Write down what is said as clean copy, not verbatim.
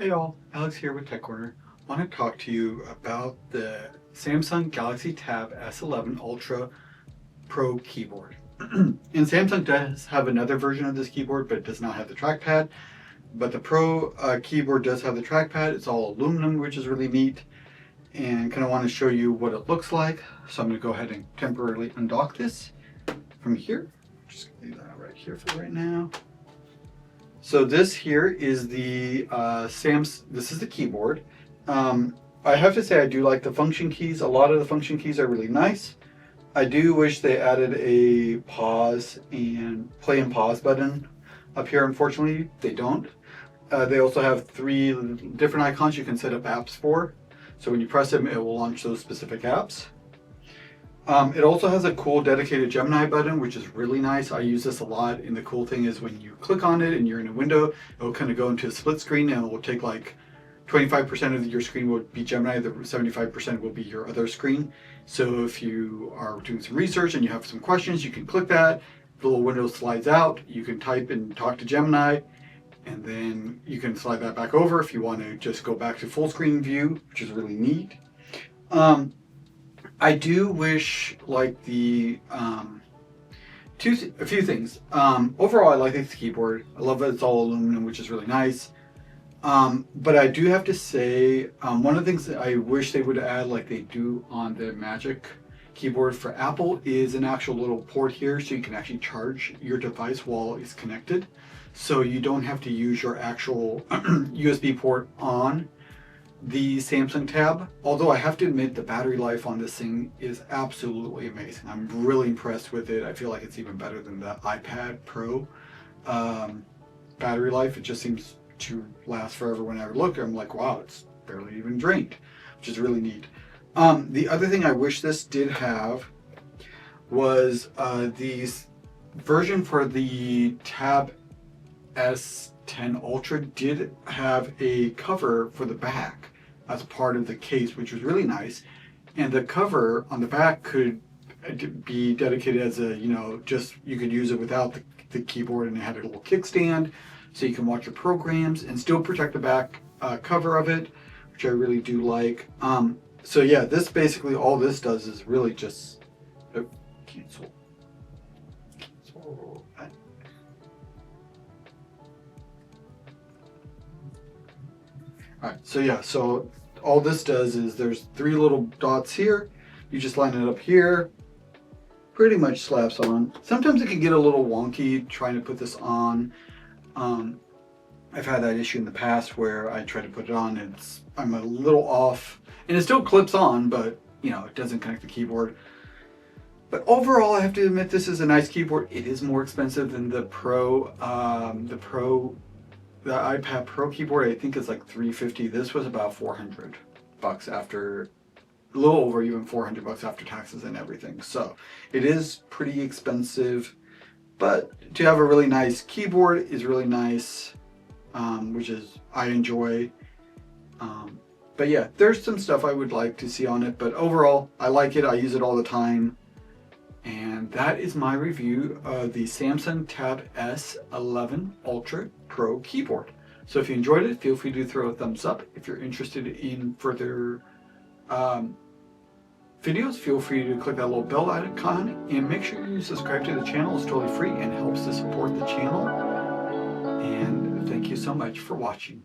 Hey all, Alex here with Tech Corner. I want to talk to you about the Samsung Galaxy Tab S11 Ultra Pro keyboard. And Samsung does have another version of this keyboard, but it does not have the trackpad. But the Pro keyboard does have the trackpad. It's all aluminum, which is really neat. And kind of want to show you what it looks like. So I'm going to go ahead and temporarily undock this from here. Just going to leave that right here for right now. So this here is the this is the keyboard. I have to say I do like the function keys. A lot of the function keys are really nice. I do wish they added a pause and play and pause button up here. Unfortunately, they don't. They also have 3 different icons you can set up apps for. So when you press them, it will launch those specific apps. It also has a cool dedicated Gemini button, which is really nice. I use this a lot, and the cool thing is when you click on it and you're in a window, it will kind of go into a split screen, and it will take like 25% of your screen will be Gemini, the 75% will be your other screen. So if you are doing some research and you have some questions, you can click that, the little window slides out, you can type and talk to Gemini, and then you can slide that back over if you want to just go back to full screen view, which is really neat. I do wish, like, a few things. Overall, I like this keyboard. I love that it's all aluminum, which is really nice. But I do have to say, one of the things that I wish they would add, like they do on the Magic keyboard for Apple, is an actual little port here, so you can actually charge your device while it's connected. So you don't have to use your actual USB port on the Samsung Tab. Although I have to admit the battery life on this thing is absolutely amazing. I'm really impressed with it. I feel like it's even better than the iPad Pro battery life. It just seems to last forever. When I look, I'm like, wow, it's barely even drained, which is really neat. The other thing I wish this did have was the version for the Tab S10 Ultra did have a cover for the back as part of the case, which was really nice. And the cover on the back could be dedicated as a, just you could use it without the keyboard, and it had a little kickstand so you can watch your programs and still protect the back cover of it, which I really do like. So yeah, this basically, all this does is really just cancel. Alright, so yeah, so all this does is there's 3 little dots here. You just line it up here. Pretty much slaps on. Sometimes it can get a little wonky trying to put this on. I've had that issue in the past where I try to put it on and I'm a little off. And it still clips on, but it doesn't connect the keyboard. But overall, I have to admit this is a nice keyboard. It is more expensive than the the iPad Pro keyboard. I think is like $350. This was about $400 after, a little over even $400 after taxes and everything. So it is pretty expensive, but to have a really nice keyboard is really nice, which is I enjoy. But yeah, there's some stuff I would like to see on it, but overall I like it. I use it all the time. And that is my review of the Samsung Tab S11 Ultra Pro keyboard. So if you enjoyed it, feel free to throw a thumbs up. If you're interested in further videos, feel free to click that little bell icon and make sure you subscribe to the channel. It's totally free and helps to support the channel. And thank you so much for watching.